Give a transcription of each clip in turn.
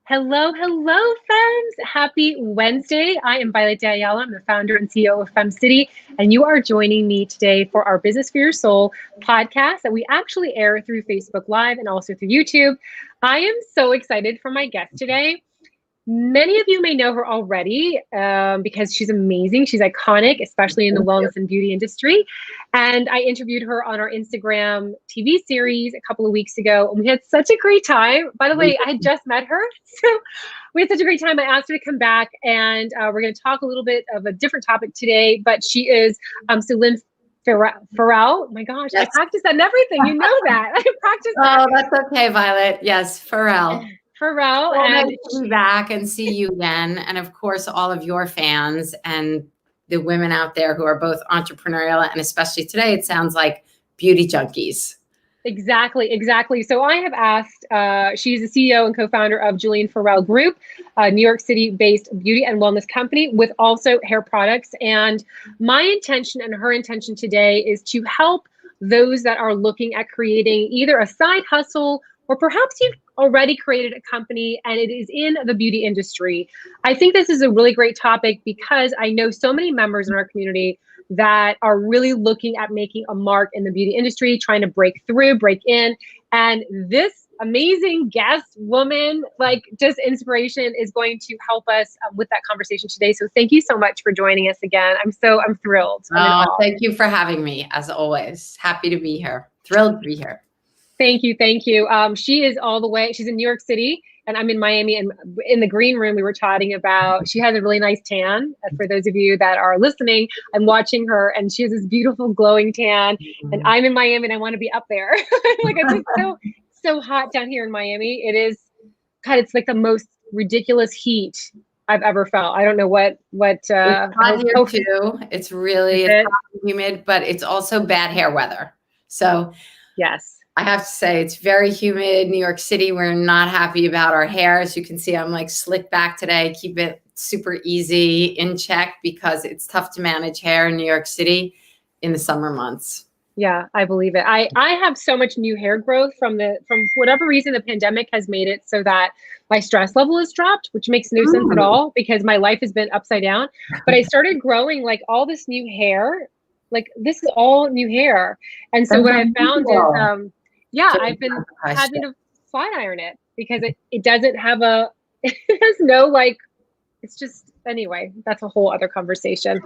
Hello, hello, Fems. Happy Wednesday. I am Violette de Ayala. I'm the founder and CEO of FemCity, and you are joining me today for our Business for Your Soul podcast that we actually air through Facebook Live and also through YouTube. I am so excited for my guest today. Many of you may know her already because she's amazing. She's iconic, especially in the wellness and beauty industry. And I interviewed her on our Instagram TV series a couple of weeks ago, and we had such a great time. By the way, I had just met her, so we had such a great time. I asked her to come back, and we're going to talk a little bit of a different topic today, but she is Suelyn Farel. Oh my gosh, yes. I practiced that and everything. You know that. I practiced that. Oh, that's okay, Violet. Yes, Farel. Farel. Well, and to be back and see you again. And of course, all of your fans and the women out there who are both entrepreneurial and especially today, it sounds like beauty junkies. Exactly. So I have asked, she's the CEO and co-founder of Suelyn Farel Group, a New York City-based beauty and wellness company with also hair products. And my intention and her intention today is to help those that are looking at creating either a side hustle or perhaps you've already created a company and it is in the beauty industry. I think this is a really great topic because I know so many members in our community that are really looking at making a mark in the beauty industry, trying to break through, break in. And this amazing guest woman, like just inspiration, is going to help us with that conversation today. So thank you so much for joining us again. I'm thrilled. Thank you for having me, as always. Happy to be here. Thrilled to be here. Thank you. She is all the way, she's in New York City and I'm in Miami, and in the green room we were chatting about, she has a really nice tan. For those of you that are listening, I'm watching her and she has this beautiful glowing tan and I'm in Miami and I want to be up there. Like it's just so hot down here in Miami. It is, God, it's like the most ridiculous heat I've ever felt. I don't know what it's hot here too. It's really hot and humid, but it's also bad hair weather. So yes. I have to say it's very humid. New York City, we're not happy about our hair. As you can see, I'm like slicked back today. Keep it super easy in check because it's tough to manage hair in New York City in the summer months. Yeah, I believe it. I have so much new hair growth from whatever reason the pandemic has made it so that my stress level has dropped, which makes no sense at all because my life has been upside down. But I started growing like all this new hair. Like this is all new hair. And so what I found is I've been having to flat iron it because it doesn't have it has no it's just, anyway, that's a whole other conversation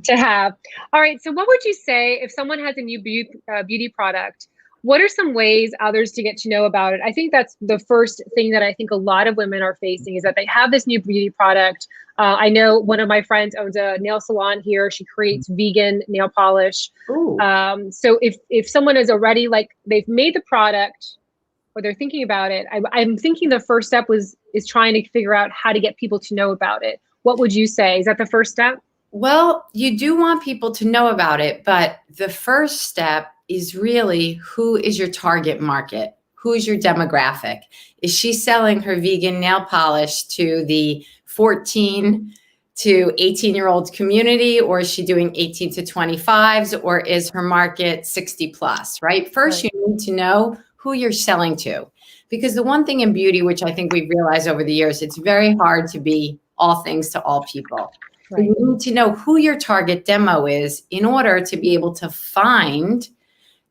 to have. All right. So what would you say if someone has a new beauty product? What are some ways others to get to know about it? I think that's the first thing that I think a lot of women are facing is that they have this new beauty product. I know one of my friends owns a nail salon here. She creates vegan nail polish. So if someone is already they've made the product or they're thinking about it, I'm thinking the first step is trying to figure out how to get people to know about it. What would you say? Is that the first step? Well, you do want people to know about it, but the first step is really who is your target market? Who is your demographic? Is she selling her vegan nail polish to the 14 to 18-year-old community, or is she doing 18 to 25s, or is her market 60 plus, right? First, you need to know who you're selling to. Because the one thing in beauty, which I think we've realized over the years, it's very hard to be all things to all people. Right. So you need to know who your target demo is in order to be able to find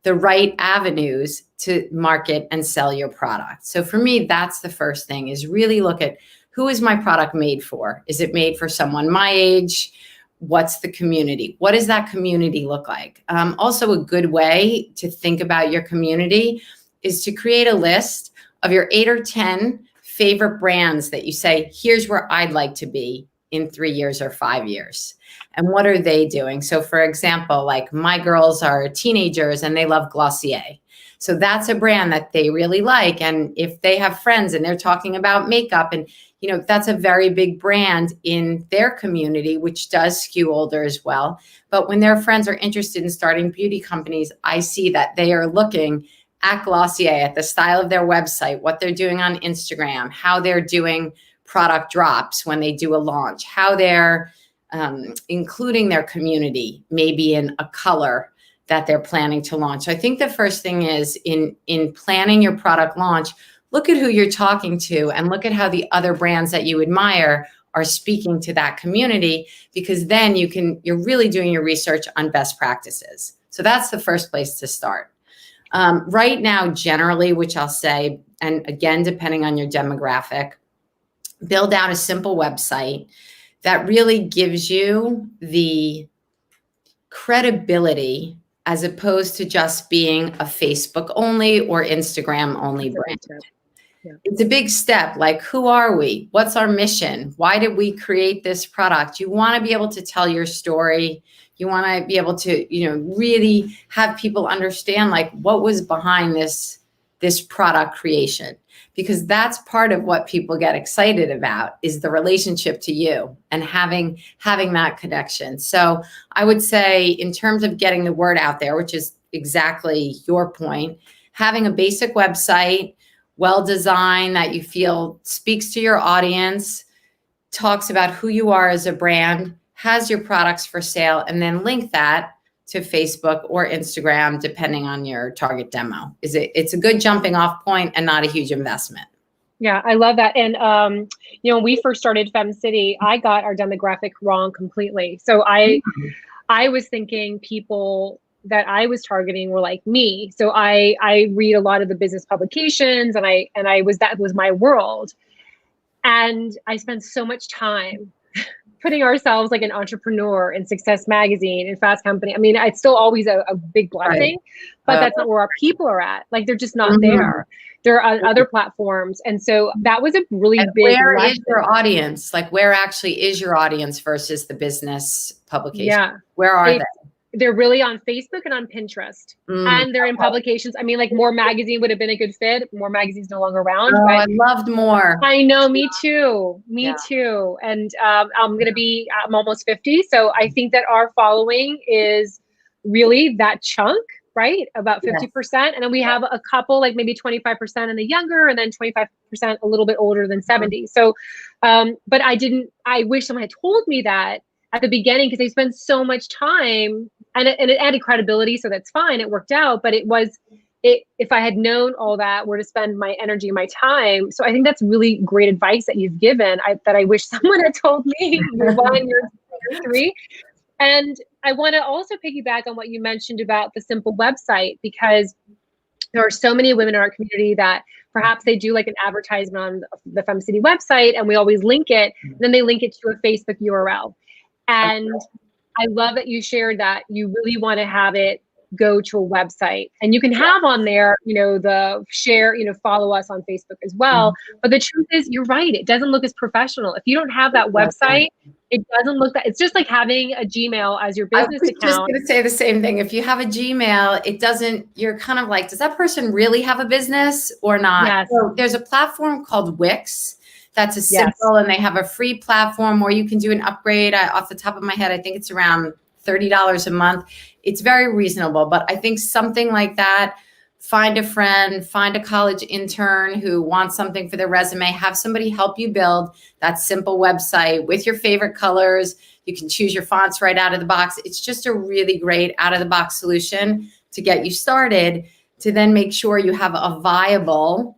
the right avenues to market and sell your product. So for me, that's the first thing, is really look at who is my product made for? Is it made for someone my age? What's the community? What does that community look like? Also, a good way to think about your community is to create a list of your 8 or 10 favorite brands that you say, here's where I'd like to be in 3 years or 5 years. And what are they doing? So for example, like my girls are teenagers and they love Glossier. So that's a brand that they really like. And if they have friends and they're talking about makeup, and that's a very big brand in their community, which does skew older as well. But when their friends are interested in starting beauty companies, I see that they are looking at Glossier, at the style of their website, what they're doing on Instagram, how they're doing product drops when they do a launch, how they're including their community, maybe in a color that they're planning to launch. So I think the first thing is in planning your product launch, look at who you're talking to and look at how the other brands that you admire are speaking to that community, because then you're really doing your research on best practices. So that's the first place to start. Right now, generally, which I'll say, and again, depending on your demographic, build out a simple website that really gives you the credibility as opposed to just being a Facebook only or Instagram only brand. Yeah. It's a big step. Like, who are we? What's our mission? Why did we create this product? You want to be able to tell your story. You want to be able to, really have people understand like what was behind this product creation, because that's part of what people get excited about, is the relationship to you and having that connection. So I would say, in terms of getting the word out there, which is exactly your point, having a basic website, well-designed, that you feel speaks to your audience, talks about who you are as a brand, has your products for sale, and then link that to Facebook or Instagram, depending on your target demo. It's a good jumping off point and not a huge investment. Yeah, I love that. And, when we first started FemCity, I got our demographic wrong completely. So I was thinking people that I was targeting were like me. So I read a lot of the business publications, and that was my world. And I spent so much time putting ourselves like an entrepreneur in Success Magazine and Fast Company. I mean, it's still always a big blessing, but that's not where our people are at. Like, they're just not there. They're on other platforms. And so that was a really big Where lesson. is your audience? Like, where actually is your audience versus the business publication? Yeah. Where are they? They're really on Facebook and on Pinterest, and they're in publications. I mean, like, More Magazine would have been a good fit. More Magazine's no longer around. Oh, but I loved More. I know, me too. Me too. And I'm almost 50. So I think that our following is really that chunk, right? About 50%. And then we have a couple, like maybe 25% in the younger, and then 25% a little bit older than 70. So, but I wish someone had told me that at the beginning, because they spend so much time, and it added credibility. So that's fine. It worked out. But if I had known all that, where to spend my energy and my time. So I think that's really great advice that you've given, that I wish someone had told me year 1, year 2, year 3. And I want to also piggyback on what you mentioned about the simple website, because there are so many women in our community that perhaps they do like an advertisement on the FemCity website, and we always link it, and then they link it to a Facebook URL. And I love that you shared that you really want to have it go to a website, and you can have on there, the share, follow us on Facebook as well. But the truth is, you're right. It doesn't look as professional. If you don't have that website, it doesn't look that. It's just like having a Gmail as your business account. I was just going to say the same thing. If you have a Gmail, it doesn't, you're kind of like, does that person really have a business or not? Yes. So there's a platform called Wix. That's a simple, and they have a free platform where you can do an upgrade. Off the top of my head, I think it's around $30 a month. It's very reasonable, but I think something like that, find a friend, find a college intern who wants something for their resume, have somebody help you build that simple website with your favorite colors. You can choose your fonts right out of the box. It's just a really great out of the box solution to get you started, to then make sure you have a viable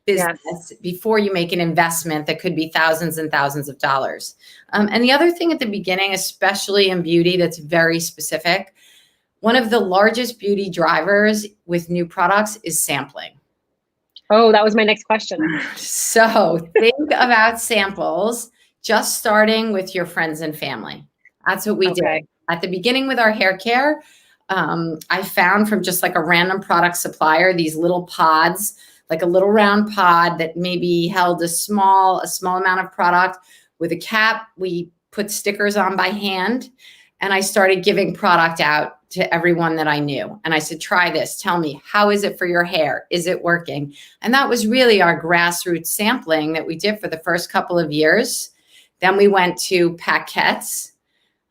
business before you make an investment that could be thousands and thousands of dollars. And the other thing at the beginning, especially in beauty, that's very specific, one of the largest beauty drivers with new products is sampling. Oh, that was my next question. So think about samples, just starting with your friends and family. That's what we did. At the beginning with our hair care, I found from just like a random product supplier, these little pods, like a little round pod that maybe held a small amount of product with a cap. We put stickers on by hand, and I started giving product out to everyone that I knew. And I said, try this. Tell me, how is it for your hair? Is it working? And that was really our grassroots sampling that we did for the first couple of years. Then we went to paquettes,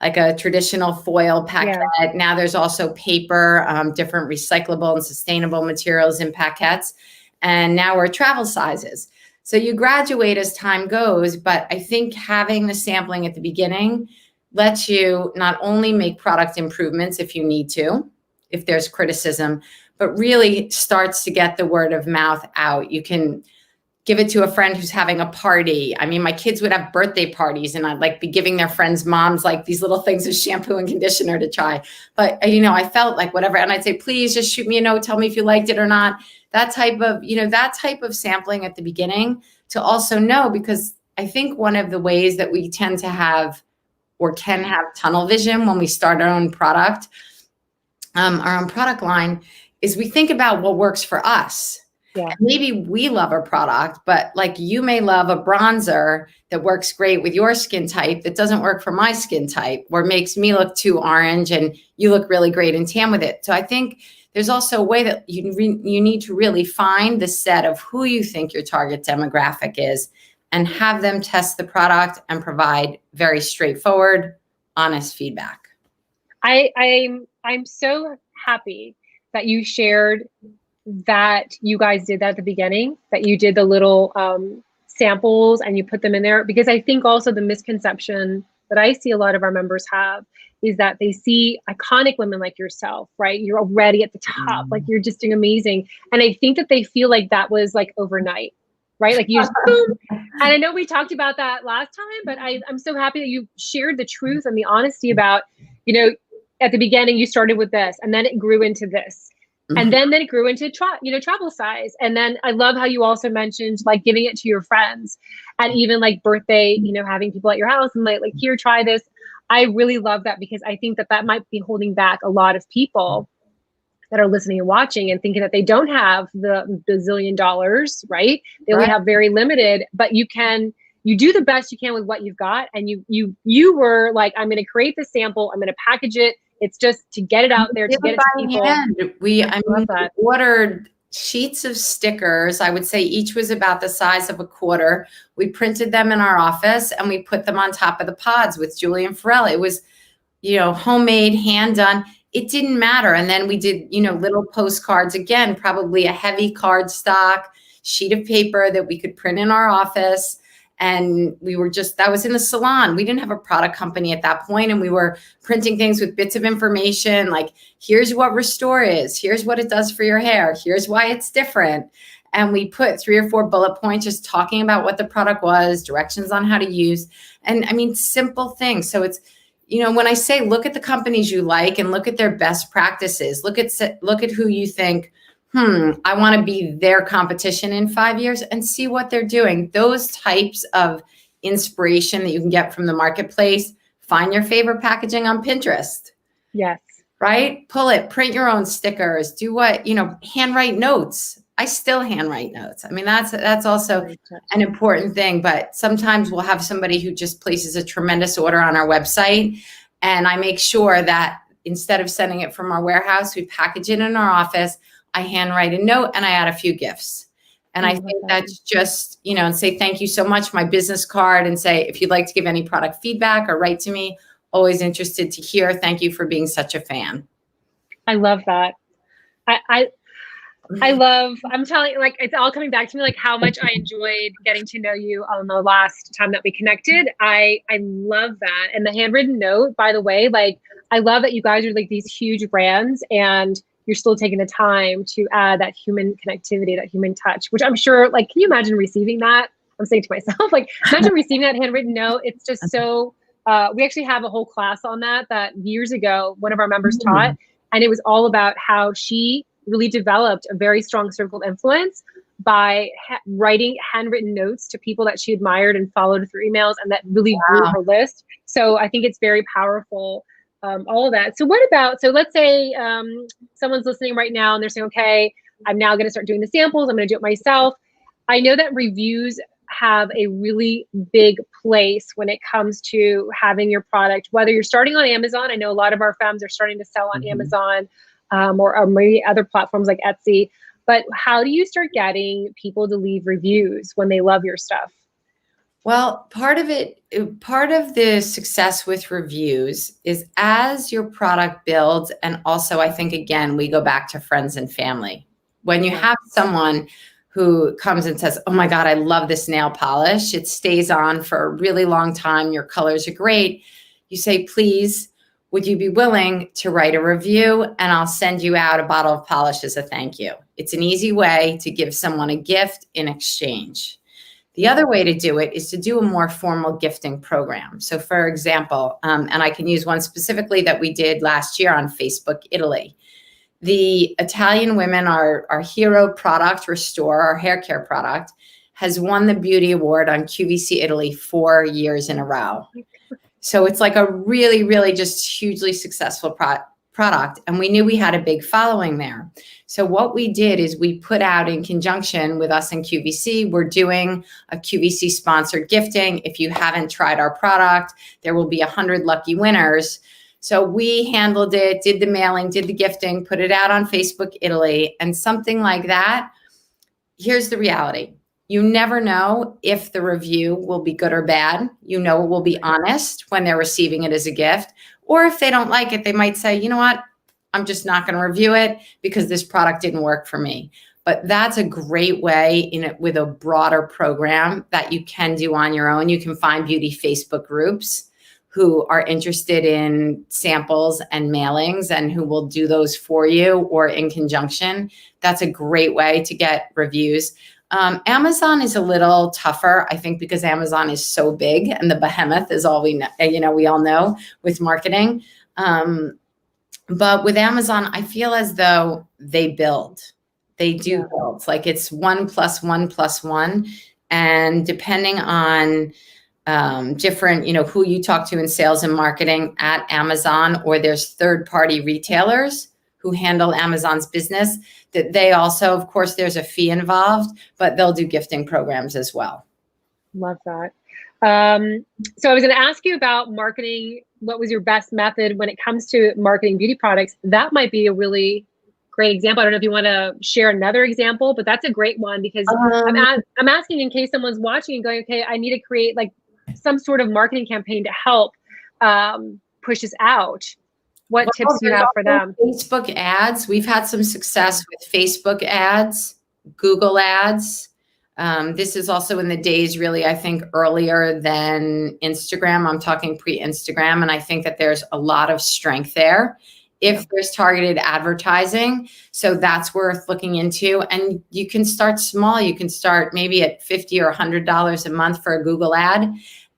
like a traditional foil paquette. Yeah. Now there's also paper, different recyclable and sustainable materials in paquettes. And now we're travel sizes. So you graduate as time goes, but I think having the sampling at the beginning lets you not only make product improvements if you need to, if there's criticism, but really starts to get the word of mouth out. You can give it to a friend who's having a party. I mean, my kids would have birthday parties and I'd like be giving their friends' moms like these little things of shampoo and conditioner to try. But, I felt like whatever. And I'd say, please just shoot me a note. Tell me if you liked it or not. That type of sampling at the beginning to also know, because I think one of the ways that we tend to have or can have tunnel vision when we start our own product, our own product line, is we think about what works for us. Yeah. Maybe we love a product, but like you may love a bronzer that works great with your skin type that doesn't work for my skin type, or makes me look too orange and you look really great and tan with it. So I think there's also a way that you need to really find the set of who you think your target demographic is and have them test the product and provide very straightforward, honest feedback. I'm so happy that you shared that you guys did that at the beginning, that you did the little samples and you put them in there, because I think also the misconception that I see a lot of our members have is that they see iconic women like yourself, right? You're already at the top, like you're just doing amazing. And I think that they feel like that was like overnight, right? Like you just boom. And I know we talked about that last time, but I'm so happy that you shared the truth and the honesty about, at the beginning you started with this and then it grew into this. And then it grew into travel size. And then I love how you also mentioned like giving it to your friends and even like birthday, having people at your house and like here, try this. I really love that, because I think that might be holding back a lot of people that are listening and watching and thinking that they don't have the bazillion dollars, right? They only have very limited, but you do the best you can with what you've got. And you were like, I'm going to create this sample. I'm going to package it. It's just to get it out there, to get it to people. We ordered sheets of stickers. I would say each was about the size of a quarter. We printed them in our office and we put them on top of the pods with Julien Farel. It was, homemade, hand done. It didn't matter. And then we did, little postcards, again, probably a heavy cardstock sheet of paper that we could print in our office. And that was in the salon. We didn't have a product company at that point. And we were printing things with bits of information, like, here's what Restore is. Here's what it does for your hair. Here's why it's different. And we put 3 or 4 bullet points, just talking about what the product was, directions on how to use. And I mean, simple things. So it's, when I say, look at the companies you like and look at their best practices, look at who you think, I want to be their competition in 5 years, and see what they're doing. Those types of inspiration that you can get from the marketplace. Find your favorite packaging on Pinterest. Yes. Right? Pull it, print your own stickers, do what, handwrite notes. I still handwrite notes. I mean, that's also an important thing, but sometimes we'll have somebody who just places a tremendous order on our website. And I make sure that instead of sending it from our warehouse, we package it in our office. I handwrite a note and I add a few gifts. And I think that's just, and say, thank you so much, my business card, and say, if you'd like to give any product feedback or write to me, always interested to hear. Thank you for being such a fan. I love that. I'm telling you, like, it's all coming back to me, like how much I enjoyed getting to know you on the last time that we connected. I love that. And the handwritten note, by the way, like, I love that you guys are like these huge brands and you're still taking the time to add that human connectivity, that human touch, which I'm sure, like, can you imagine receiving that? I'm saying to myself, like, imagine receiving that handwritten note. It's just so, we actually have a whole class on that years ago, one of our members taught, and it was all about how she really developed a very strong circle of influence by writing handwritten notes to people that she admired and followed through emails, and that really grew her list. So I think it's very powerful. All of that. So let's say someone's listening right now and they're saying, okay, I'm now going to start doing the samples. I'm going to do it myself. I know that reviews have a really big place when it comes to having your product, whether you're starting on Amazon. I know a lot of our femmes are starting to sell on Amazon or maybe other platforms like Etsy. But how do you start getting people to leave reviews when they love your stuff? Well, part of the success with reviews is as your product builds. And also, I think, again, we go back to friends and family. When you have someone who comes and says, oh my God, I love this nail polish. It stays on for a really long time. Your colors are great. You say, please, Would you be willing to write a review, and I'll send you out a bottle of polish as a thank you? It's an easy way to give someone a gift in exchange. The other way to do it is to do a more formal gifting program. So for example, and I can use one specifically that we did last year on Facebook Italy. The Italian women, our hero product, Restore, our hair care product, has won the beauty award on QVC Italy 4 years in a row. So it's like a really, really just hugely successful product. And we knew we had a big following there. So what we did is we put out, in conjunction with us and QVC, we're doing a QVC sponsored gifting. If you haven't tried our product, there will be 100 lucky winners. So we handled it, did the mailing, did the gifting, put it out on Facebook Italy, and something like that. Here's the reality. You never know if the review will be good or bad. You know, it will be honest when they're receiving it as a gift. Or if they don't like it, they might say, you know what, I'm just not going to review it because this product didn't work for me. But that's a great way with a broader program that you can do on your own. You can find beauty Facebook groups who are interested in samples and mailings and who will do those for you or in conjunction. That's a great way to get reviews. Amazon is a little tougher, I think, because Amazon is so big and the behemoth is all we know, we all know with marketing. But with Amazon, I feel as though they build. They do build. Like it's 1 + 1 + 1. And depending on different, who you talk to in sales and marketing at Amazon, or there's third-party retailers who handle Amazon's business, that they also, of course, there's a fee involved, but they'll do gifting programs as well. Love that. So I was going to ask you about marketing. What was your best method when it comes to marketing beauty products? That might be a really great example. I don't know if you want to share another example, but that's a great one because I'm asking in case someone's watching and going, okay, I need to create like some sort of marketing campaign to help push this out. What tips do you have for them? Facebook ads. We've had some success with Facebook ads, Google ads. This is also in the days, really, I think, earlier than Instagram. I'm talking pre-Instagram, and I think that there's a lot of strength there if there's targeted advertising. So that's worth looking into. And you can start small. You can start maybe at $50 or $100 a month for a Google ad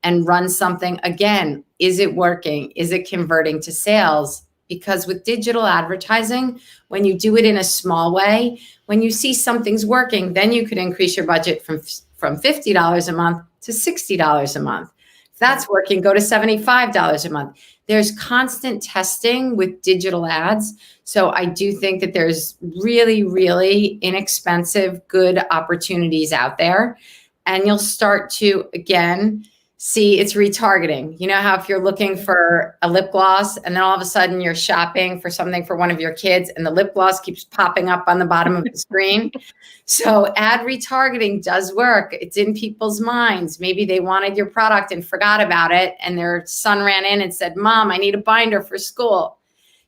and run something. Again, is it working? Is it converting to sales? Because with digital advertising, when you do it in a small way, when you see something's working, then you could increase your budget from $50 a month to $60 a month. If that's working, go to $75 a month. There's constant testing with digital ads. So I do think that there's really, really inexpensive, good opportunities out there. And you'll start to, again, see it's retargeting. You know how if you're looking for a lip gloss and then all of a sudden you're shopping for something for one of your kids and the lip gloss keeps popping up on the bottom of the screen. So ad retargeting does work. It's in people's minds. Maybe they wanted your product and forgot about it and their son ran in and said, Mom, I need a binder for school.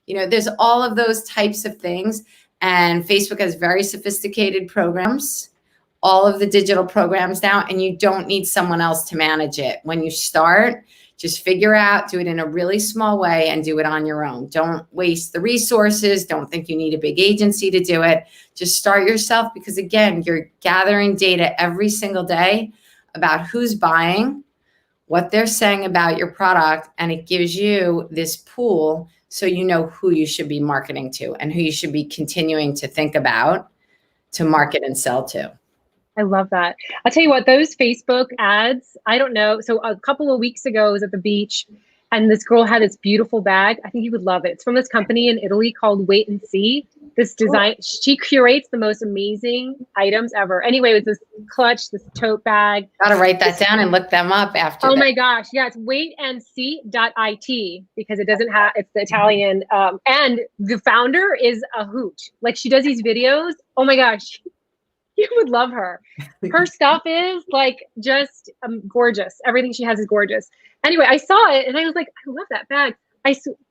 There's all of those types of things. And Facebook has very sophisticated programs, all of the digital programs now, and you don't need someone else to manage it. When you start, just figure out, do it in a really small way and do it on your own. Don't waste the resources. Don't think you need a big agency to do it. Just start yourself because, again, you're gathering data every single day about who's buying, what they're saying about your product, and it gives you this pool so you know who you should be marketing to and who you should be continuing to think about to market and sell to. I love that. I'll tell you what, those Facebook ads, I don't know. So a couple of weeks ago, I was at the beach and this girl had this beautiful bag. I think you would love it. It's from this company in Italy called Wait and See. This design, she curates the most amazing items ever. Anyway, it was this clutch, this tote bag. Gotta write that down and look them up after. Oh my gosh. Yeah, it's waitandsee.it because it doesn't have, it's the Italian. And the founder is a hoot. Like she does these videos. Oh my gosh. You would love her. Her stuff is like just gorgeous. Everything she has is gorgeous. Anyway, I saw it and I was like, I love that bag.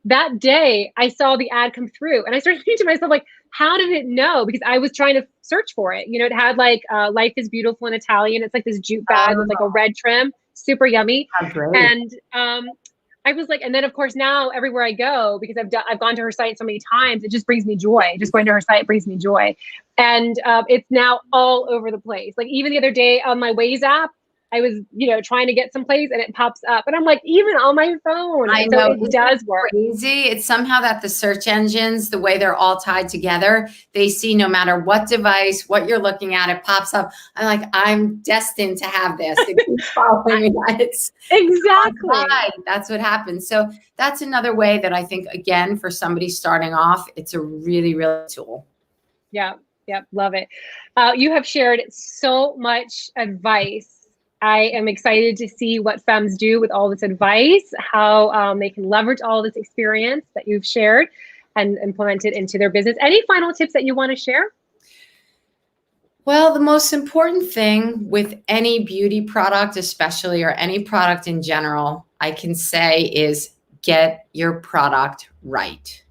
That day I saw the ad come through and I started thinking to myself, like, how did it know? Because I was trying to search for it. It had like Life is Beautiful in Italian. It's like this jute bag with like a red trim, super yummy. And I was like, and then of course now everywhere I go, because I've gone to her site so many times, it just brings me joy. Just going to her site brings me joy. And it's now all over the place. Like even the other day on my Waze app, I was, trying to get someplace and it pops up. And I'm like, even on my phone. I And know. so it does work. Crazy. It's somehow that the search engines, the way they're all tied together, they see no matter what device, what you're looking at, it pops up. I'm like, I'm destined to have this. It keeps following me. It's exactly. That's what happens. So that's another way that I think, again, for somebody starting off, it's a really, really tool. Yeah. Yep. Love it. You have shared so much advice. I am excited to see what femmes do with all this advice, how they can leverage all this experience that you've shared and implement it into their business. Any final tips that you want to share? Well, the most important thing with any beauty product, especially, or any product in general, I can say is get your product right.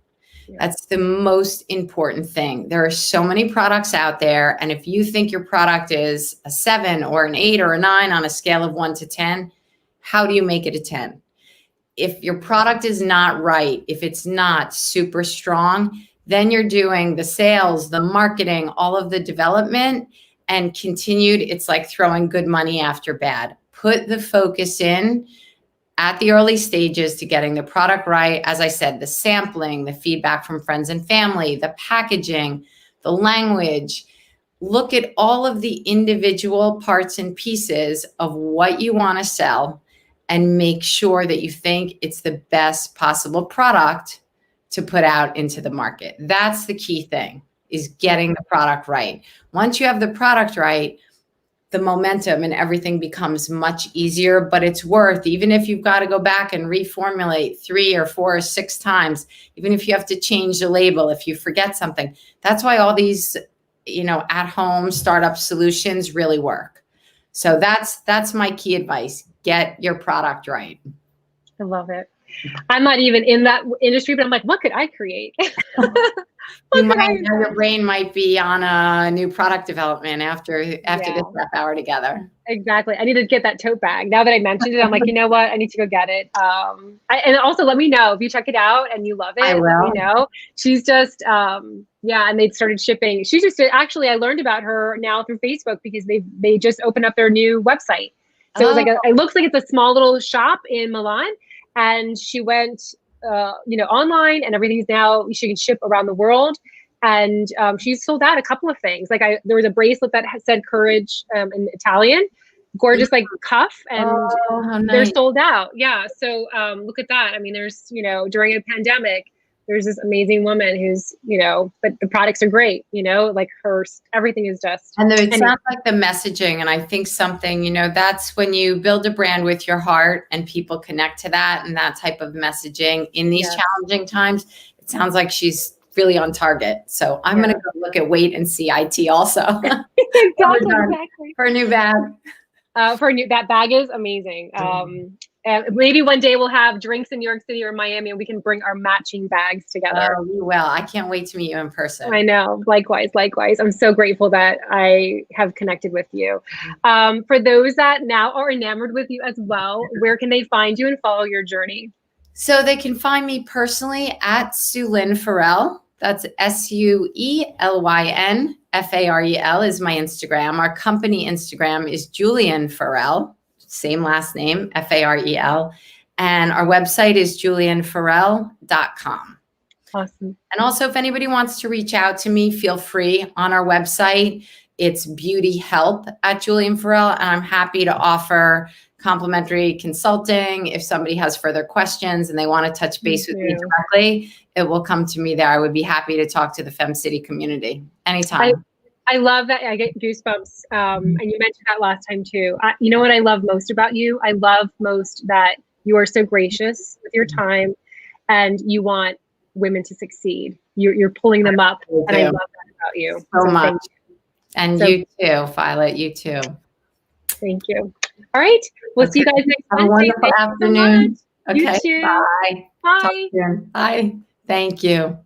That's the most important thing. There are so many products out there. And if you think your product is a 7 or an 8 or a 9 on a scale of 1 to 10, how do you make it a 10? If your product is not right, if it's not super strong, then you're doing the sales, the marketing, all of the development and continued. It's like throwing good money after bad. Put the focus in at the early stages to getting the product right. As I said, the sampling, the feedback from friends and family, the packaging, the language. Look at all of the individual parts and pieces of what you want to sell and make sure that you think it's the best possible product to put out into the market. That's the key thing, is getting the product right. Once you have the product right, the momentum and everything becomes much easier, but it's worth, even if you've got to go back and reformulate 3 or 4 or 6 times, even if you have to change the label, if you forget something. That's why all these, at home startup solutions really work. So that's my key advice. Get your product right. I love it. I'm not even in that industry, but I'm like, what could I create? Your brain might be on a new product development after this half hour together. Exactly. I need to get that tote bag. Now that I mentioned it, I'm like, you know what? I need to go get it. And also let me know if you check it out and you love it. I will. Let me know. She's just, and they started shipping. She just did, actually, I learned about her now through Facebook because they just opened up their new website. So it was like, it looks like it's a small little shop in Milan. And she went, online, and everything's now, she can ship around the world. And she's sold out a couple of things. Like there was a bracelet that said courage in Italian, gorgeous, like cuff, and they're sold out. Yeah. So look at that. I mean, there's, during a pandemic, there's this amazing woman who's, but the products are great, like everything is just. And it sounds like the messaging. And I think something, that's when you build a brand with your heart and people connect to that and that type of messaging in these challenging times. It sounds like she's really on target. So I'm going to go look at Wait and See IT also. Exactly. For a new bag. That bag is amazing. Maybe one day we'll have drinks in New York City or Miami and we can bring our matching bags together. Oh, we will. I can't wait to meet you in person. I know. Likewise. I'm so grateful that I have connected with you. For those that now are enamored with you as well, where can they find you and follow your journey? So they can find me personally at Suelyn Farel. That's SUELYN FAREL is my Instagram. Our company Instagram is Julien Farel, same last name, FAREL. And our website is julienfarel.com. Awesome. And also, if anybody wants to reach out to me, feel free. On our website, it's beautyhelp@Julien Farel. And I'm happy to offer complimentary consulting. If somebody has further questions and they want to touch base with me directly, it will come to me there. I would be happy to talk to the FemCity community anytime. I love that. I get goosebumps. And you mentioned that last time too. You know what I love most about you? I love most that you are so gracious with your time and you want women to succeed. You're pulling them up. And I love that about you. So much. And you too, Violet, you too. Thank you. All right. We'll see you guys next Wednesday. Have a wonderful afternoon. You Okay. too. Bye. Bye. Bye. Thank you.